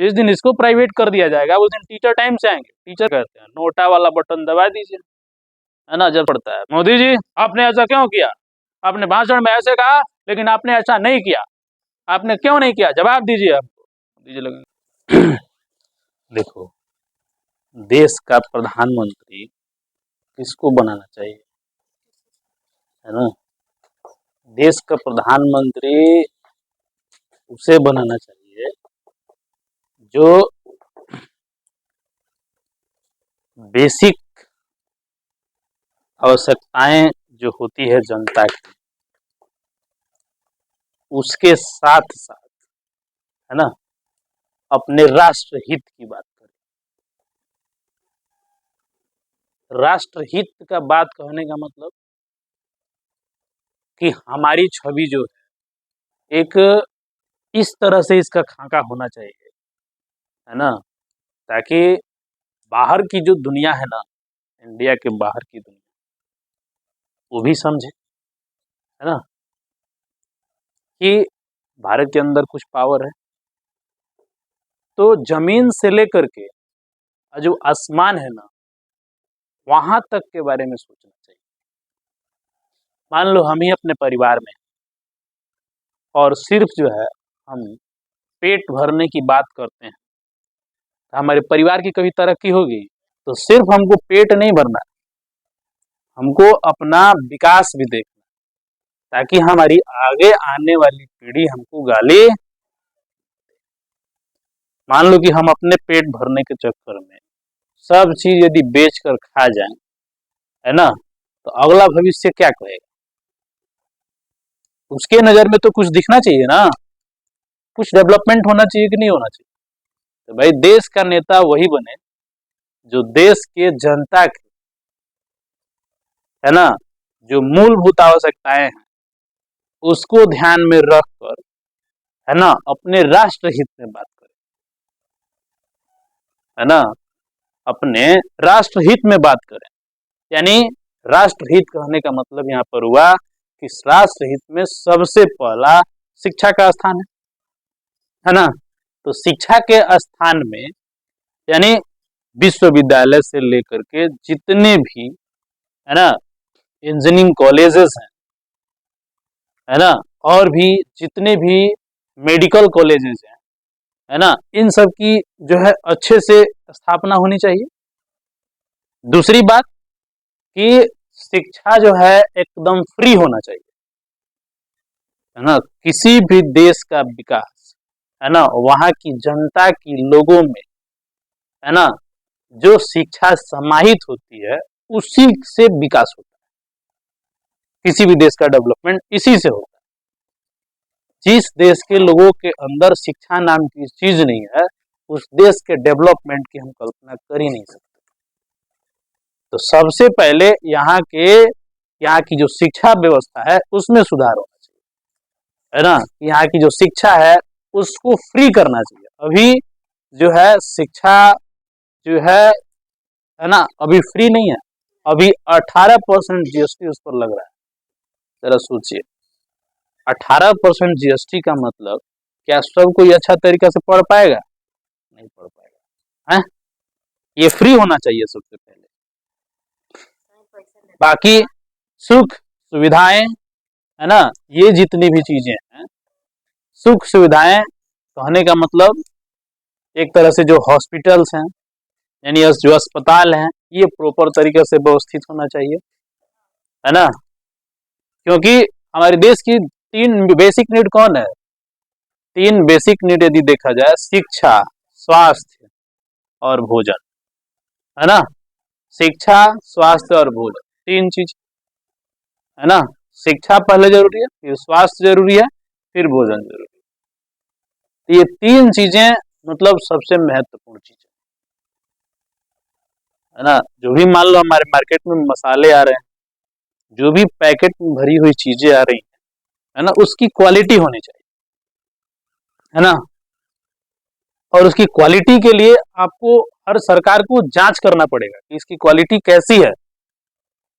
जिस दिन इसको प्राइवेट कर दिया जाएगा उस दिन टीचर टाइम से आएंगे। टीचर कहते हैं नोटा वाला बटन दबा दीजिए, है ना, जब पड़ता है मोदी जी आपने ऐसा क्यों किया, आपने भाषण में ऐसे कहा लेकिन आपने ऐसा नहीं किया, आपने क्यों नहीं किया, जवाब दीजिए हमको, दीजिए लगे। देखो, देश का प्रधानमंत्री किसको बनाना चाहिए, है ना, देश का प्रधानमंत्री उसे बनाना चाहिए जो बेसिक आवश्यकताएं जो होती है जनता की, उसके साथ साथ, है ना, अपने राष्ट्रहित की बात करें। राष्ट्रहित का बात कहने का मतलब कि हमारी छवि जो है एक इस तरह से इसका खाका होना चाहिए, है ना, ताकि बाहर की जो दुनिया है ना, इंडिया के बाहर की दुनिया, वो भी समझे, है ना, कि भारत के अंदर कुछ पावर है। तो जमीन से लेकर के जो आसमान है ना, वहां तक के बारे में सोचना चाहिए। मान लो हम ही अपने परिवार में और सिर्फ जो है हम पेट भरने की बात करते हैं, तो हमारे परिवार की कभी तरक्की होगी? तो सिर्फ हमको पेट नहीं भरना, हमको अपना विकास भी देखना, ताकि हमारी आगे आने वाली पीढ़ी हमको गाली। मान लो कि हम अपने पेट भरने के चक्कर में सब चीज यदि बेच कर खा जाएं, है ना, तो अगला भविष्य क्या कहेगा? उसके नजर में तो कुछ दिखना चाहिए ना, कुछ डेवलपमेंट होना चाहिए कि नहीं होना चाहिए? तो भाई देश का नेता वही बने जो देश के जनता की, है ना, जो मूलभूत आवश्यकताएं हैं उसको ध्यान में रखकर, है ना, अपने राष्ट्रहित में बात करें, है ना, अपने राष्ट्रहित में बात करें। यानी राष्ट्रहित कहने का मतलब यहाँ पर हुआ कि राष्ट्रहित में सबसे पहला शिक्षा का स्थान है ना, तो शिक्षा के स्थान में यानी विश्वविद्यालय से लेकर के जितने भी, है ना, इंजीनियरिंग कॉलेजेस हैं, है ना, और भी जितने भी मेडिकल कॉलेजेस हैं, है ना, इन सब की जो है अच्छे से स्थापना होनी चाहिए। दूसरी बात कि शिक्षा जो है एकदम फ्री होना चाहिए, है ना, किसी भी देश का विकास, है ना, वहां की जनता की लोगों में, है ना, जो शिक्षा समाहित होती है उसी से विकास होता है। किसी भी देश का डेवलपमेंट इसी से होता है। जिस देश के लोगों के अंदर शिक्षा नाम की चीज नहीं है, उस देश के डेवलपमेंट की हम कल्पना कर ही नहीं सकते। तो सबसे पहले यहाँ की जो शिक्षा व्यवस्था है उसमें सुधार होना चाहिए, है ना, यहाँ की जो शिक्षा है उसको फ्री करना चाहिए। अभी जो है शिक्षा जो है ना, अभी फ्री नहीं है, अभी 18% जीएसटी उस पर लग रहा है। जरा सोचिए, 18% जीएसटी का मतलब क्या सब कोई अच्छा तरीका से पढ़ पाएगा? नहीं पढ़ पाएगा, है? ये फ्री होना चाहिए सबसे पहले। बाकी सुख सुविधाएं, है ना, ये जितनी भी चीजें हैं, सुख सुविधाएं कहने का मतलब एक तरह से जो हॉस्पिटल्स हैं, यानी जो अस्पताल हैं, ये प्रॉपर तरीके से व्यवस्थित होना चाहिए, है ना, क्योंकि हमारे देश की 3 बेसिक नीड कौन है? 3 बेसिक नीड यदि देखा जाए, शिक्षा, स्वास्थ्य और भोजन, है ना, शिक्षा, स्वास्थ्य और भोजन, 3 चीज, है ना, शिक्षा पहले जरूरी है, फिर स्वास्थ्य जरूरी है, फिर भोजन जरूरी है। तो ये 3 चीजें मतलब सबसे महत्वपूर्ण चीज है ना। जो भी मान लो हमारे मार्केट में मसाले आ रहे हैं, जो भी पैकेट में भरी हुई चीजें आ रही है ना, उसकी क्वालिटी होनी चाहिए, है ना, और उसकी क्वालिटी के लिए आपको हर सरकार को जांच करना पड़ेगा कि इसकी क्वालिटी कैसी है,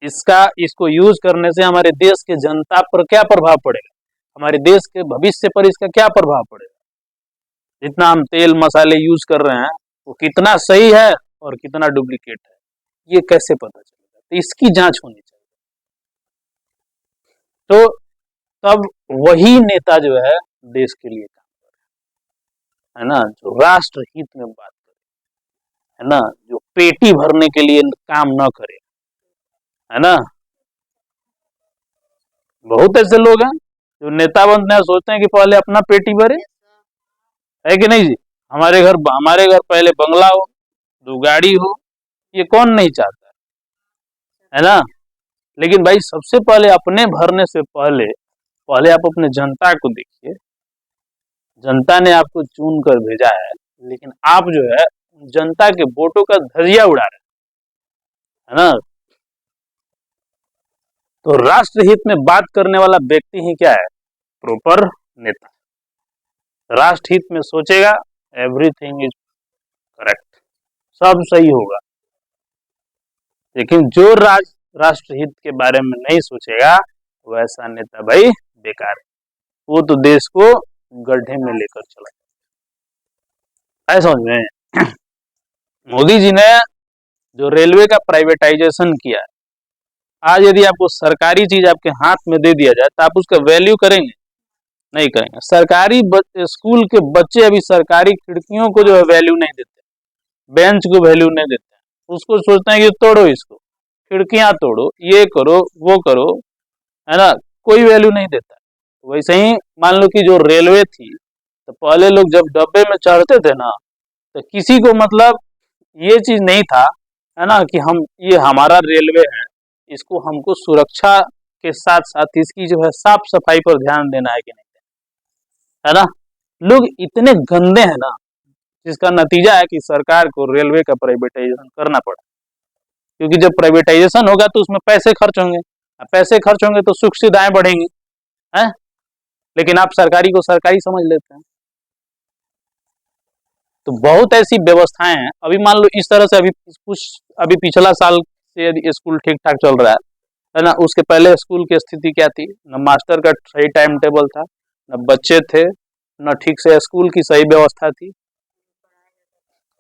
इसको यूज करने से हमारे देश के जनता पर क्या प्रभाव पड़ेगा, हमारे देश के भविष्य पर इसका क्या प्रभाव पड़ेगा। जितना हम तेल मसाले यूज कर रहे हैं वो कितना सही है और कितना डुप्लीकेट है, ये कैसे पता चलेगा? तो इसकी जांच होनी चाहिए। तो तब वही नेता जो है देश के लिए काम करे, है ना, जो राष्ट्र हित में बात करे, है ना, जो पेटी भरने के लिए काम न करे, है ना। बहुत ऐसे लोग हैं जो नेता बनते हैं, सोचते हैं कि पहले अपना पेटी भरे, है कि नहीं जी? हमारे घर पहले बंगला हो, 2 गाड़ी हो, ये कौन नहीं चाहता है ना। लेकिन भाई सबसे पहले अपने भरने से पहले पहले आप अपने जनता को देखिए। जनता ने आपको चुन कर भेजा है, लेकिन आप जो है जनता के वोटों का धजिया उड़ा रहे हैं, है ना। तो राष्ट्र हित में बात करने वाला व्यक्ति ही क्या है? प्रॉपर नेता। राष्ट्र हित में सोचेगा, एवरीथिंग इज करेक्ट, सब सही होगा। लेकिन जो राष्ट्र हित के बारे में नहीं सोचेगा, वैसा नेता भाई बेकार है, वो तो देश को गड्ढे में लेकर चला जाए। ऐसा समझ में मोदी जी ने जो रेलवे का प्राइवेटाइजेशन किया है, आज यदि आपको सरकारी चीज आपके हाथ में दे दिया जाए तो आप उसका वैल्यू करेंगे? नहीं करेंगे। सरकारी स्कूल के बच्चे अभी सरकारी खिड़कियों को जो है वैल्यू नहीं देते, बेंच को वैल्यू नहीं देते, उसको सोचते हैं कि तोड़ो इसको, खिड़कियां तोड़ो, ये करो वो करो, है ना, कोई वैल्यू नहीं देता। वैसे ही मान लो कि जो रेलवे थी, तो पहले लोग जब डब्बे में चढ़ते थे ना, तो किसी को मतलब ये चीज नहीं था, है ना, कि हम ये हमारा रेलवे है, इसको हमको सुरक्षा के साथ साथ इसकी जो है साफ सफाई पर ध्यान देना है कि नहीं, है ना। लोग इतने गंदे हैं ना, जिसका नतीजा है कि सरकार को रेलवे का प्राइवेटाइजेशन करना पड़ा। क्योंकि जब प्राइवेटाइजेशन होगा तो उसमें पैसे खर्च होंगे, पैसे खर्च होंगे तो सुख सुविधाएं बढ़ेंगी, है। लेकिन आप सरकारी को सरकारी समझ लेते हैं। तो बहुत ऐसी व्यवस्थाएं हैं। अभी मान लो इस तरह से अभी पिछला साल से यदि स्कूल ठीक ठाक चल रहा है ना, उसके पहले स्कूल की स्थिति क्या थी? न मास्टर का सही टाइम टेबल था, न बच्चे थे, न ठीक से स्कूल की सही व्यवस्था थी,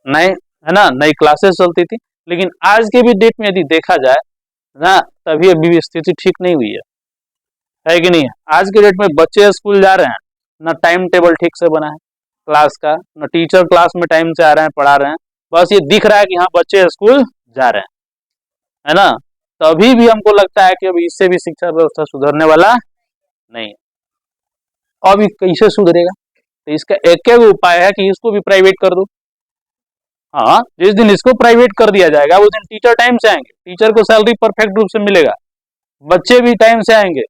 नए, है ना, नई क्लासेस चलती थी। लेकिन आज के भी डेट में यदि देखा जाए ना, तभी अभी भी स्थिति ठीक नहीं हुई है कि नहीं है? आज के डेट में बच्चे स्कूल जा रहे हैं, ना टाइम टेबल ठीक से बना है क्लास का, ना टीचर क्लास में टाइम से आ रहे हैं, पढ़ा रहे हैं, बस ये दिख रहा है कि हाँ बच्चे स्कूल जा रहे हैं, है ना। तभी भी हमको लगता है कि अब इससे भी शिक्षा व्यवस्था सुधरने वाला नहीं है। अब ये कैसे सुधरेगा? तो इसका एक ही उपाय है कि इसको भी प्राइवेट कर दो। हाँ, जिस दिन इसको प्राइवेट कर दिया जाएगा उस दिन टीचर टाइम से आएंगे, टीचर को सैलरी परफेक्ट रूप से मिलेगा, बच्चे भी टाइम से आएंगे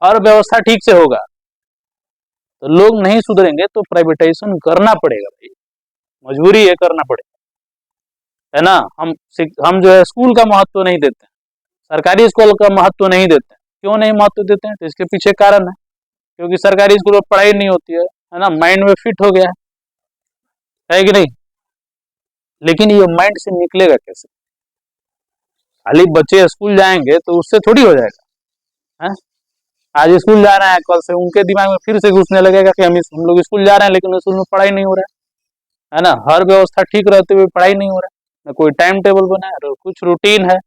और व्यवस्था ठीक से होगा। तो लोग नहीं सुधरेंगे तो प्राइवेटाइजेशन करना पड़ेगा भाई, मजबूरी है, करना पड़ेगा, है ना। हम जो है स्कूल का महत्व नहीं देते हैं, सरकारी स्कूल का महत्व नहीं देते हैं। क्यों नहीं महत्व देते हैं? तो इसके पीछे कारण है, क्योंकि सरकारी स्कूल में पढ़ाई नहीं होती है ना, माइंड में फिट हो गया है कि नहीं। लेकिन ये माइंड से निकलेगा कैसे? खाली बच्चे स्कूल जाएंगे तो उससे थोड़ी हो जाएगा, है। आज स्कूल जा रहे हैं, कल से उनके दिमाग में फिर से घुसने लगेगा कि हम लोग स्कूल जा रहे हैं लेकिन स्कूल में पढ़ाई नहीं हो रहा है ना। हर व्यवस्था ठीक रहते हुए पढ़ाई नहीं हो रहा है, न कोई टाइम टेबल बना है, कुछ रूटीन है,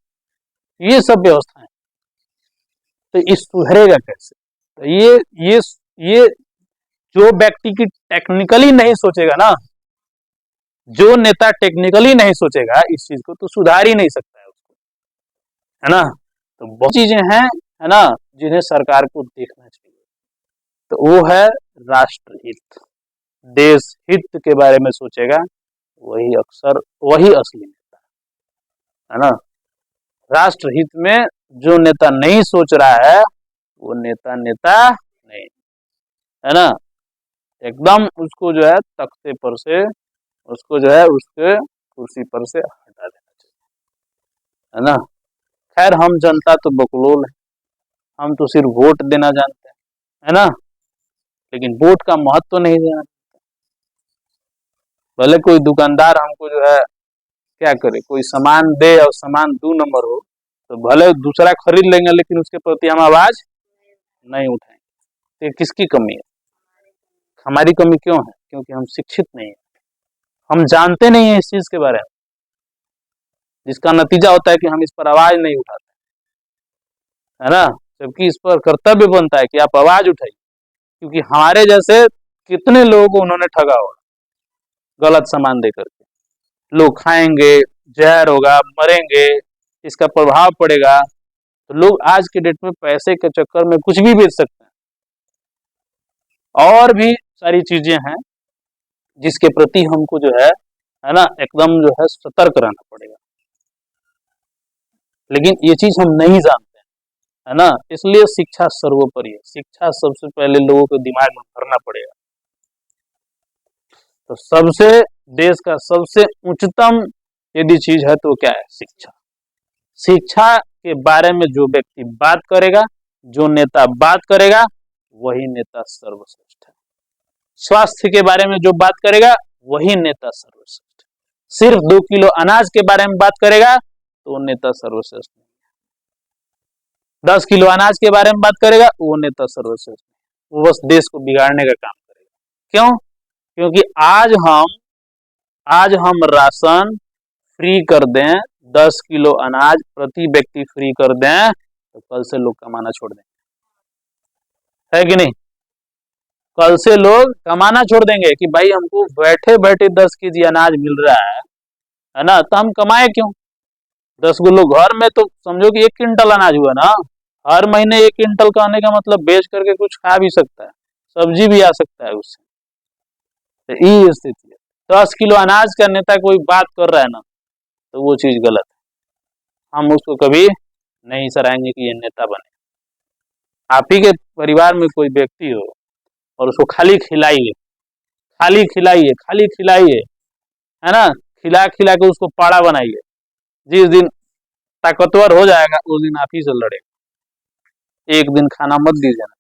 ये सब व्यवस्थाएं। तो इस सुधरेगा कैसे? तो ये जो व्यक्ति की टेक्निकली नहीं सोचेगा ना, जो नेता टेक्निकली नहीं सोचेगा इस चीज को, तो सुधार ही नहीं सकता है उसको, है ना। तो बहुत चीजें हैं, है ना, जिन्हें सरकार को देखना चाहिए। तो वो है राष्ट्रहित, देश हित के बारे में सोचेगा, वही असली नेता है ना। राष्ट्रहित में जो नेता नहीं सोच रहा है वो नेता नहीं, है ना। एकदम उसको जो है तख्ते पर से, उसको जो है उसके कुर्सी पर से हटा देना चाहिए, है ना। खैर हम जनता तो बकलोल है, हम तो सिर्फ वोट देना जानते हैं, है ना। लेकिन वोट का महत्व नहीं देना। भले कोई दुकानदार हमको जो है क्या करे, कोई सामान दे और सामान 2 नंबर हो, तो भले दूसरा खरीद लेंगे लेकिन उसके प्रति हम आवाज नहीं उठाएंगे। तो किसकी कमी है? हमारी कमी क्यों है? क्योंकि हम शिक्षित नहीं है, हम जानते नहीं है इस चीज के बारे में, जिसका नतीजा होता है कि हम इस पर आवाज नहीं उठाते, है ना। जबकि इस पर कर्तव्य बनता है कि आप आवाज उठाइए, क्योंकि हमारे जैसे कितने लोगों को उन्होंने ठगा होगा गलत सामान दे करके। लोग खाएंगे, जहर होगा, मरेंगे, इसका प्रभाव पड़ेगा। तो लोग आज के डेट में पैसे के चक्कर में कुछ भी बेच सकते हैं, और भी सारी चीजें हैं जिसके प्रति हमको जो है ना, एकदम जो है सतर्क रहना पड़ेगा। लेकिन ये चीज हम नहीं जानते हैं, है ना। इसलिए शिक्षा सर्वोपरि है, शिक्षा सबसे पहले लोगों के दिमाग में भरना पड़ेगा। तो सबसे देश का सबसे उच्चतम यदि चीज है तो क्या है, शिक्षा। शिक्षा के बारे में जो व्यक्ति बात करेगा, जो नेता बात करेगा, वही नेता सर्वश्रेष्ठ है। स्वास्थ्य के बारे में जो बात करेगा वही नेता सर्वश्रेष्ठ है। सिर्फ 2 किलो अनाज के बारे में बात करेगा तो वो नेता सर्वश्रेष्ठ नहीं है। 10 किलो अनाज के बारे में बात करेगा वो नेता सर्वश्रेष्ठ नहीं, वो बस देश को बिगाड़ने का काम करेगा। क्यों? क्योंकि आज हम राशन फ्री कर दें, 10 किलो अनाज प्रति व्यक्ति फ्री कर दें, तो कल से लोग कमाना छोड़ देंगे, है कि नहीं। कल से लोग कमाना छोड़ देंगे कि भाई हमको बैठे बैठे 10 केजी अनाज मिल रहा है ना, तो हम कमाए क्यों। 10 किलो घर में तो समझो कि 1 क्विंटल अनाज हुआ ना, हर महीने 1 क्विंटल का आने का मतलब बेच करके कुछ खा भी सकता है, सब्जी भी आ सकता है उससे। तो ये स्थिति है। 10 किलो अनाज का नेता कोई बात कर रहा है ना, तो वो चीज गलत है, हम उसको कभी नहीं सराहेंगे कि ये नेता बने। आप ही के परिवार में कोई व्यक्ति हो और उसको खाली खिलाइए, खाली खिलाइए, खाली खिलाइए, है ना, खिला खिला के उसको पाड़ा बनाइए। जिस दिन ताकतवर हो जाएगा उस दिन आप ही से लड़ेगा। एक दिन खाना मत दीजिए ना,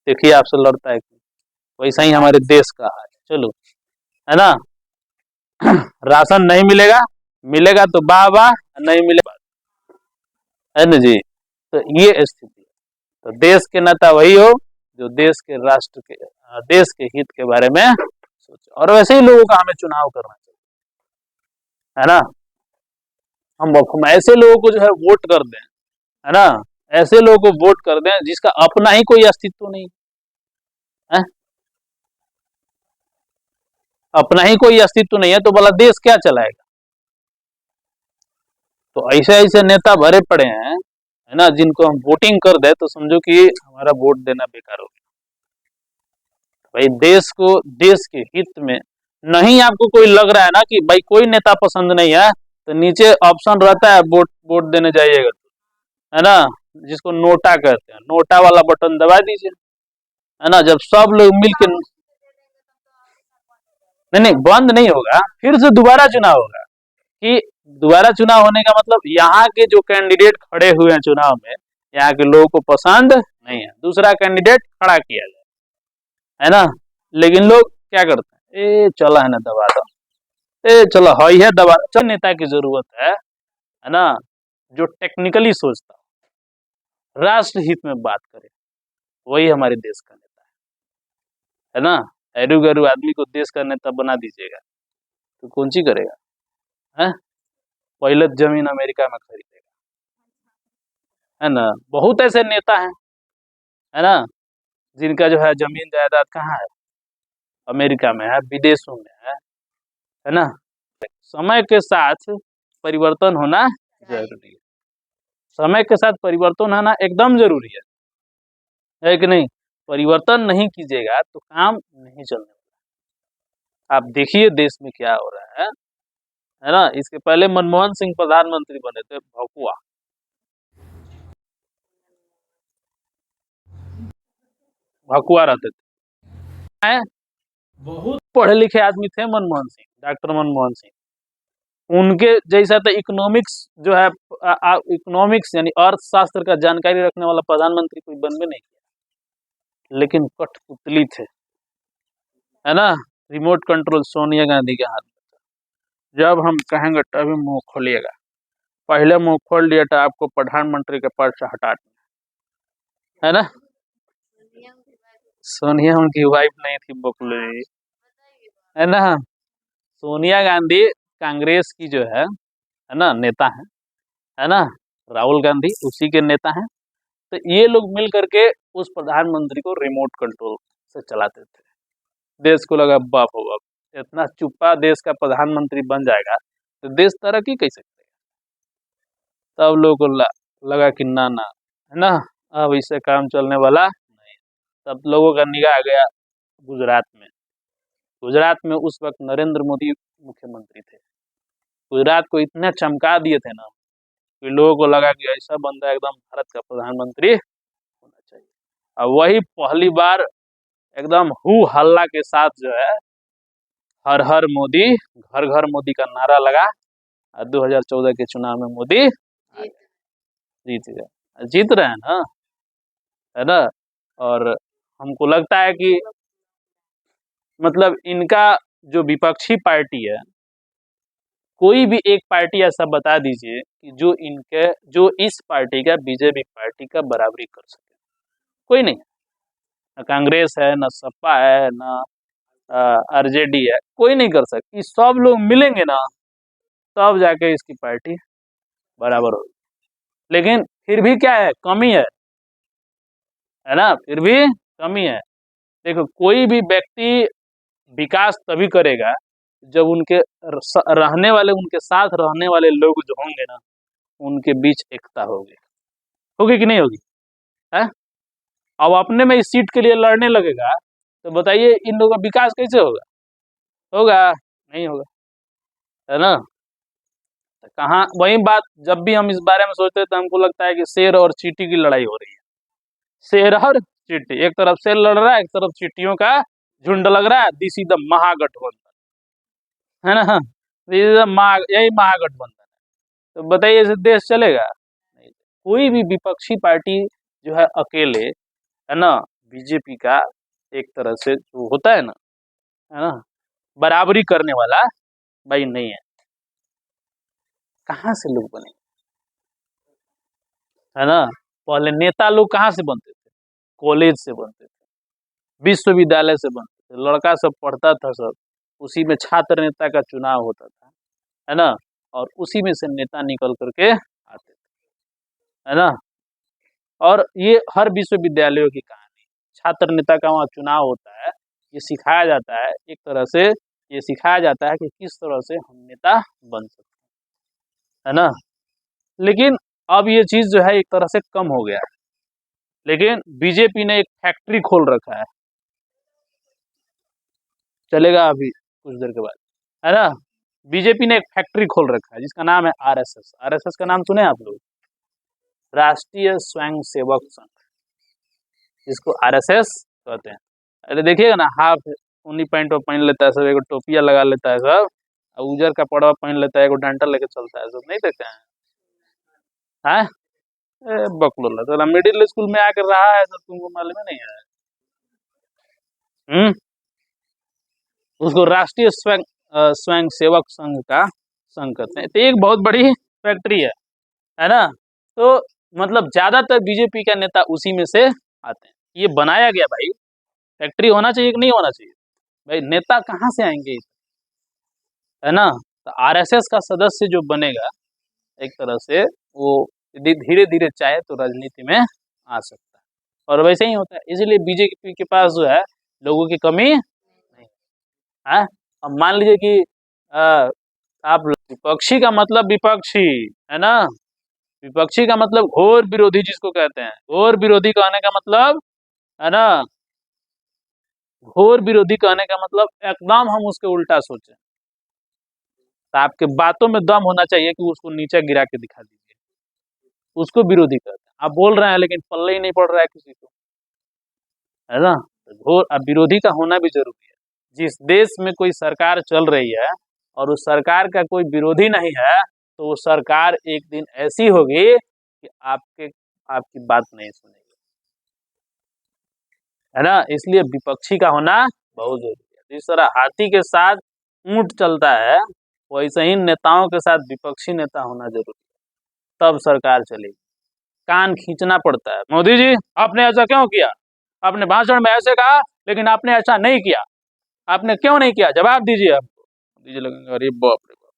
देखिए आपसे लड़ता है कि। वैसा ही हमारे देश का है। चलो, है ना, राशन नहीं मिलेगा, मिलेगा तो वाह वाह, नहीं मिलेगा, है ना जी। तो ये स्थिति है। तो देश के नेता वही हो जो देश के राष्ट्र के देश के हित के बारे में सोचे, और वैसे ही लोगों का हमें चुनाव करना चाहिए, है ना। हम ऐसे लोगों को जो है वोट कर दें, है ना, ऐसे लोगों को वोट कर दें जिसका अपना ही कोई अस्तित्व नहीं है, अपना ही कोई अस्तित्व नहीं है, तो भला देश क्या चलाएगा। तो ऐसे ऐसे नेता भरे पड़े हैं, है ना, जिनको हम वोटिंग कर दे तो समझो कि हमारा वोट देना बेकार हो गया। भाई देश के हित में नहीं, आपको कोई लग रहा है ना कि भाई कोई नेता पसंद नहीं है, तो नीचे ऑप्शन रहता है वोट देने जाइएगा, है ना, जिसको नोटा कहते हैं, नोटा वाला बटन दबा दीजिए, है ना। जब सब लोग मिलकर, नहीं बंद नहीं होगा, फिर से दोबारा चुनाव होगा। कि दोबारा चुनाव होने का मतलब यहाँ के जो कैंडिडेट खड़े हुए हैं चुनाव में, यहाँ के लोगों को पसंद नहीं है, दूसरा कैंडिडेट खड़ा किया जाए, है ना। लेकिन लोग क्या करते हैं, ए चला है ना दबा दो, ए चलो है दबा। चल, नेता की जरूरत है ना, जो टेक्निकली सोचता हो, राष्ट्र हित में बात करे, वही हमारे देश का नेता है ना। एरू गरू आदमी को देश का नेता बना दीजिएगा तो कौन सी करेगा, है। पहले जमीन अमेरिका में खरीदेगा, है ना। बहुत ऐसे नेता हैं, है ना, जिनका जो है जमीन जायदाद कहाँ है, अमेरिका में है, विदेशों में है ना। समय के साथ परिवर्तन होना जरूरी है, समय के साथ परिवर्तन होना एकदम जरूरी है कि नहीं। परिवर्तन नहीं कीजिएगा तो काम नहीं चलने वाला। आप देखिए देश में क्या हो रहा है ना। इसके पहले मनमोहन सिंह प्रधानमंत्री बने थे, भकुआ, भकुआ रहते थे, बहुत पढ़े लिखे आदमी थे मनमोहन सिंह, डॉक्टर मनमोहन सिंह। उनके जैसा तो इकोनॉमिक्स जो है, इकोनॉमिक्स यानी अर्थशास्त्र का जानकारी रखने वाला प्रधानमंत्री कोई बन भी नहीं किया। लेकिन कठपुतली थे, है ना। रिमोट कंट्रोल सोनिया गांधी के हाथ में था। जब हम कहेंगे तभी मुंह खोलिएगा, पहले मुंह खोल लिया था आपको प्रधानमंत्री के पद से हटा दिया, है ना। सोनिया उनकी वाइफ नहीं थी, बकली। है ना। सोनिया गांधी कांग्रेस की जो है ना नेता है ना। राहुल गांधी उसी के नेता हैं। तो ये लोग मिल करके उस प्रधानमंत्री को रिमोट कंट्रोल से चलाते थे। देश को लगा बाप हो बाप, इतना चुप्पा देश का प्रधानमंत्री बन जाएगा तो देश तरक्की कैसे करेगा। तब लोगों को लगा कि ना है ना, अब इससे काम चलने वाला नहीं। तब लोगों का निगाह गया गुजरात में। गुजरात में उस वक्त नरेंद्र मोदी मुख्यमंत्री थे। गुजरात को इतना चमका दिए थे ना कि लोगों को लगा कि ऐसा बंदा एकदम भारत का प्रधानमंत्री होना चाहिए। अब वही पहली बार एकदम हु हल्ला के साथ जो है हर हर मोदी, घर घर मोदी का नारा लगा और 2014 के चुनाव में मोदी जीत गए। जीत रहे हैं ना, है ना। और हमको लगता है कि मतलब इनका जो विपक्षी पार्टी है, कोई भी एक पार्टी ऐसा बता दीजिए कि जो इस पार्टी का बीजेपी पार्टी का बराबरी कर सके। कोई नहीं। न कांग्रेस है, न सपा है, न आरजेडी है, कोई नहीं कर सकती। ये सब लोग मिलेंगे ना तब जाके इसकी पार्टी बराबर होगी। लेकिन फिर भी क्या है, कमी है ना, फिर भी कमी है। देखो कोई भी व्यक्ति विकास तभी करेगा जब रहने वाले उनके साथ रहने वाले लोग जो होंगे ना उनके बीच एकता होगी। होगी कि नहीं होगी है। अब अपने में इस सीट के लिए लड़ने लगेगा तो बताइए इन लोगों का विकास कैसे होगा। होगा नहीं होगा, है ना। कहाँ वही बात, जब भी हम इस बारे में सोचते हैं तो हमको लगता है कि शेर और चींटी की लड़ाई हो रही है। शेर और चींटी, एक तरफ शेर लड़ रहा है, एक तरफ चींटियों का झुंड लग रहा है। दिस इज द महागठबंधन, है ना। यही महागठबंधन है। तो बताइए इसे देश चलेगा नहीं। कोई भी विपक्षी पार्टी जो है अकेले, है ना, बीजेपी का एक तरह से जो होता है ना, बराबरी करने वाला भाई नहीं है। कहाँ से लोग बने, है ना। पहले नेता लोग कहाँ से बनते थे, कॉलेज से बनते थे, विश्वविद्यालय से बनते थे। लड़का सब पढ़ता था, सब उसी में छात्र नेता का चुनाव होता था, है ना। और उसी में से नेता निकल करके आते थे, है ना। और ये हर विश्वविद्यालयों की कहानी, छात्र नेता का वहाँ चुनाव होता है। ये सिखाया जाता है एक तरह से, ये सिखाया जाता है कि किस तरह से हम नेता बन सकते हैं, है ना। लेकिन अब ये चीज जो है एक तरह से कम हो गया है। लेकिन बीजेपी ने एक फैक्ट्री खोल रखा है, चलेगा अभी कुछ देर के बाद, है ना। बीजेपी ने एक फैक्ट्री खोल रखा है जिसका नाम है आरएसएस। आरएसएस का नाम सुने आप लोग, राष्ट्रीय स्वयं सेवक संघ, जिसको आरएसएस कहते हैं। अरे देखिएगा ना, हाफ ऊनी पैंट पहन लेता है सब, एगो टोपिया लगा लेता है सब, और उजर का पड़वा पहन लेता है, एगो डंडा लेके चलता है सब, नहीं देखते हैं हाँ। बकलोला तो मिडिल स्कूल में आकर रहा है सब, तुमको मालूम ही नहीं है। हम्म। उसको राष्ट्रीय स्वयं सेवक संघ का संघ कहते हैं। तो एक बहुत बड़ी फैक्ट्री है ना। तो मतलब ज्यादातर बीजेपी का नेता उसी में से आते हैं। ये बनाया गया भाई, फैक्ट्री होना चाहिए कि नहीं होना चाहिए भाई, नेता कहाँ से आएंगे, है ना। तो आरएसएस का सदस्य जो बनेगा एक तरह से वो धीरे धीरे चाहे तो राजनीति में आ सकता है। और वैसे ही होता है, इसलिए बीजेपी के पास जो है लोगों की कमी नहीं है। अब मान लीजिए कि आप विपक्षी का मतलब विपक्षी, है ना। विपक्षी का मतलब घोर विरोधी जिसको कहते हैं। घोर विरोधी कहने का मतलब, है ना, घोर विरोधी कहने का मतलब एकदम हम उसके उल्टा सोचें। तो आपके बातों में दम होना चाहिए कि उसको नीचे गिरा के दिखा दीजिए, उसको विरोधी कहते हैं। आप बोल रहे हैं लेकिन पल्ले ही नहीं पड़ रहा है किसी को, है ना। तो घोर विरोधी का होना भी जरूरी है। जिस देश में कोई सरकार चल रही है और उस सरकार का कोई विरोधी नहीं है तो वो सरकार एक दिन ऐसी होगी कि आपकी बात नहीं सुनेगी, है ना। इसलिए विपक्षी का होना बहुत जरूरी है। जिस तरह हाथी के साथ ऊंट चलता है वैसे ही नेताओं के साथ विपक्षी नेता होना जरूरी है, तब सरकार चलेगी। कान खींचना पड़ता है, मोदी जी आपने ऐसा क्यों किया, आपने भाषण में ऐसे कहा लेकिन आपने ऐसा नहीं किया, आपने क्यों नहीं किया? जवाब दीजिए हमको। मोदी जी लगेंगे अरे बाप रे बाप,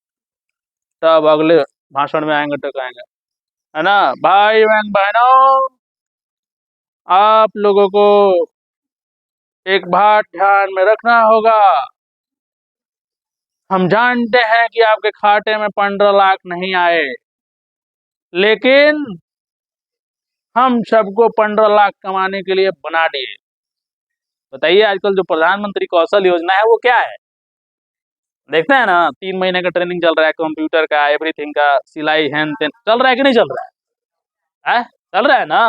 तब अगले भाषण में आएंगे टकाएंगे, है ना। भाई बहन बहनों, आप लोगों को एक बात ध्यान में रखना होगा, हम जानते हैं कि आपके खाते में 15 लाख नहीं आए, लेकिन हम सबको 15 लाख कमाने के लिए बना दिए। बताइए आजकल जो प्रधानमंत्री कौशल योजना है वो क्या है? देखते हैं ना, 3 महीने का ट्रेनिंग चल रहा है, कंप्यूटर का, एवरीथिंग का, सिलाई हैंड तेन चल रहा है कि नहीं चल रहा है? चल रहा है ना।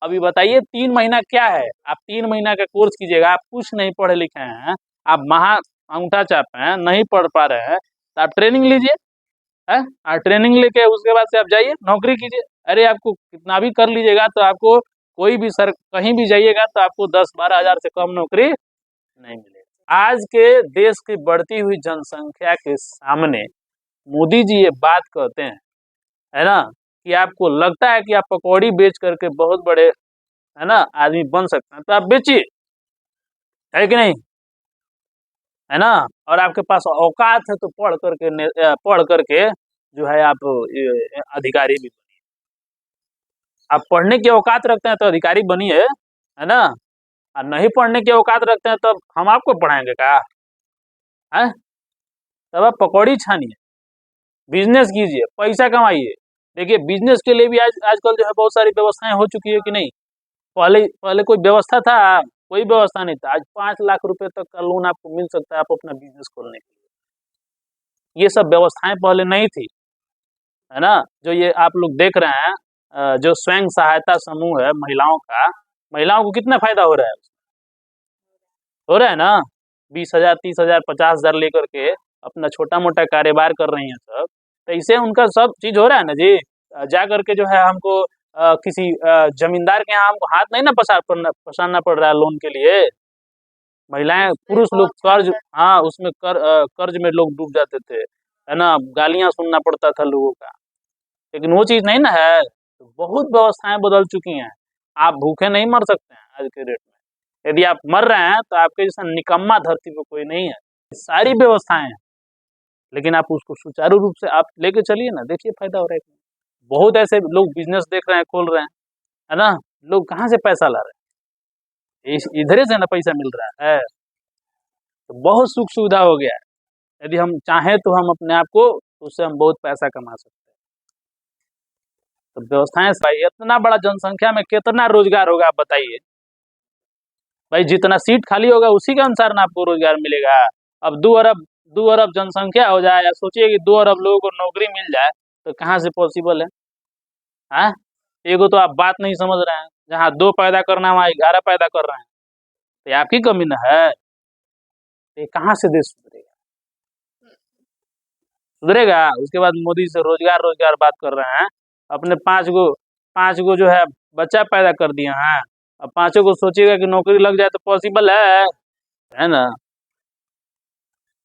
अभी बताइए 3 महीना क्या है? आप 3 महीना का कोर्स कीजिएगा, आप कुछ नहीं पढ़े लिखे हैं, आप महा अंगूठा चाप हैं, नहीं पढ़ पा रहे हैं, तो आप ट्रेनिंग लीजिए, है। और ट्रेनिंग लेके उसके बाद से आप जाइए नौकरी कीजिए। अरे आपको कितना भी कर लीजिएगा तो आपको कोई भी सर कहीं भी जाइएगा तो आपको 10-12 हज़ार से कम नौकरी नहीं मिलेगी। आज के देश की बढ़ती हुई जनसंख्या के सामने मोदी जी ये बात कहते हैं, है ना, कि आपको लगता है कि आप पकौड़ी बेच करके बहुत बड़े, है ना, आदमी बन सकते हैं, तो आप बेचिए, है कि नहीं, है ना। और आपके पास औकात है तो पढ़ करके जो है आप अधिकारी भी बनिए। आप पढ़ने की औकात रखते हैं तो अधिकारी बनिए, है ना। और नहीं पढ़ने की औकात रखते हैं तो हम आपको पढ़ाएंगे क्या? है। तब आप पकौड़ी छानिए, बिजनेस कीजिए, पैसा कमाइए। देखिए बिजनेस के लिए भी आजकल जो है बहुत सारी व्यवस्थाएं हो चुकी है कि नहीं। पहले पहले कोई व्यवस्था था? कोई व्यवस्था नहीं था। आज 5 लाख रुपए तक का लोन आपको मिल सकता है आप अपना बिजनेस खोलने के लिए। ये सब व्यवस्थाएं पहले नहीं थी, है ना। जो ये आप लोग देख रहे हैं, जो स्वयं सहायता समूह है महिलाओं का, महिलाओं को कितना फायदा हो रहा है? हो रहा है ना। 20 हज़ार, 30 हज़ार, 50 हज़ार लेकर के अपना छोटा मोटा कारोबार कर रही हैं सब, तो इससे उनका सब चीज हो रहा है ना जी। जा करके जो है हमको किसी जमींदार के यहाँ हमको हाथ नहीं ना पसारना पड़ रहा है लोन के लिए। महिलाएं पुरुष लोग कर्ज, हाँ उसमें कर्ज में लोग डूब जाते थे, है ना, गालियां सुनना पड़ता था लोगों का। लेकिन वो चीज नहीं ना है, तो बहुत व्यवस्थाएं बदल चुकी हैं। आप भूखे नहीं मर सकते हैं आज के डेट में। यदि आप मर रहे हैं तो आपके जैसा निकम्मा धरती पे कोई नहीं है। सारी व्यवस्थाएं हैं, लेकिन आप उसको सुचारू रूप से आप लेके चलिए ना, देखिए फायदा हो रहा है कि नहीं। बहुत ऐसे लोग बिजनेस देख रहे हैं, खोल रहे हैं, है ना। लोग कहाँ से पैसा ला रहे हैं? इधरे से ना पैसा मिल रहा है। तो बहुत सुख सुविधा हो गया है। यदि हम चाहें तो हम अपने आप को उससे हम बहुत पैसा कमा सकते हैं। तो व्यवस्थाएं भाई, इतना बड़ा जनसंख्या में कितना रोजगार होगा आप बताइए। भाई जितना सीट खाली होगा उसी के अनुसार ना आपको रोजगार मिलेगा। अब 2 अरब जनसंख्या हो जाए, या सोचिए कि 2 अरब लोगों को नौकरी मिल जाए, तो कहाँ से पॉसिबल है? हाँ, एगो तो आप बात नहीं समझ रहे हैं, जहाँ 2 पैदा करना है वहाँ 11 पैदा कर रहे हैं, तो ये आपकी कमी ना है। ये कहाँ से देश सुधरेगा? सुधरेगा। उसके बाद मोदी से रोजगार रोजगार बात कर रहे हैं, अपने 5 गो जो है बच्चा पैदा कर दिए हैं। अब 5 को सोचिएगा कि नौकरी लग जाए तो पॉसिबल है ना।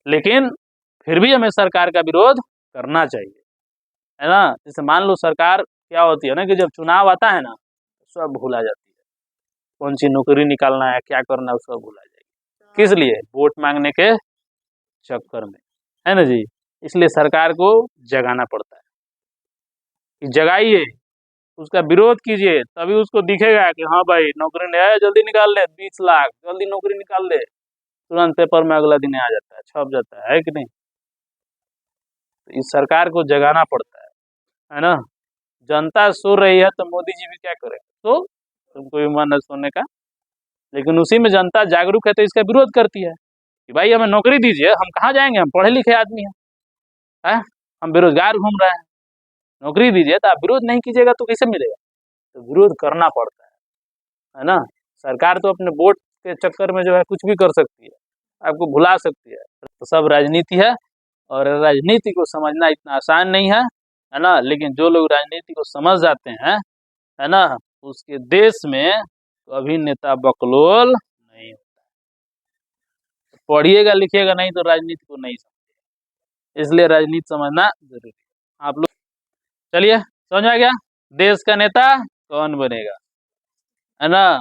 लेकिन फिर भी हमें सरकार का विरोध करना चाहिए, है ना। जैसे मान लो सरकार क्या होती है ना, कि जब चुनाव आता है ना तो सब भूला जाती है, कौन सी नौकरी निकालना है, क्या करना है, सब भूला जाएगी। किस लिए? वोट मांगने के चक्कर में, है ना जी। इसलिए सरकार को जगाना पड़ता है कि जगाइए, उसका विरोध कीजिए, तभी उसको दिखेगा कि हाँ भाई नौकरी नहीं है, जल्दी निकाल ले 20 लाख, जल्दी नौकरी निकाल ले। तुरंत पेपर में अगला दिन आ जाता है, छप जाता है कि नहीं। तो इस सरकार को जगाना पड़ता है ना। जनता सो रही है तो मोदी जी भी क्या करें, तो तुमको भी मन है सोने का। लेकिन उसी में जनता जागरूक है तो इसका विरोध करती है कि भाई हमें नौकरी दीजिए, हम कहाँ जाएंगे, हम पढ़े लिखे आदमी हैं, हम बेरोजगार घूम रहे हैं, नौकरी दीजिए। तो आप विरोध नहीं कीजिएगा तो कैसे मिलेगा? तो विरोध करना पड़ता है ना। सरकार तो अपने वोट के चक्कर में जो है कुछ भी कर सकती है, आपको भुला सकती है। तो सब राजनीति है, और राजनीति को समझना इतना आसान नहीं है ना। लेकिन जो लोग राजनीति को समझ जाते हैं, है ना, उसके देश में कभी नेता बकलोल नहीं होता। पढ़िएगा लिखिएगा नहीं तो राजनीति को नहीं समझिएगा। इसलिए राजनीति समझना जरूरी है। आप लोग चलिए, समझ में आ गया देश का नेता कौन बनेगा, है ना।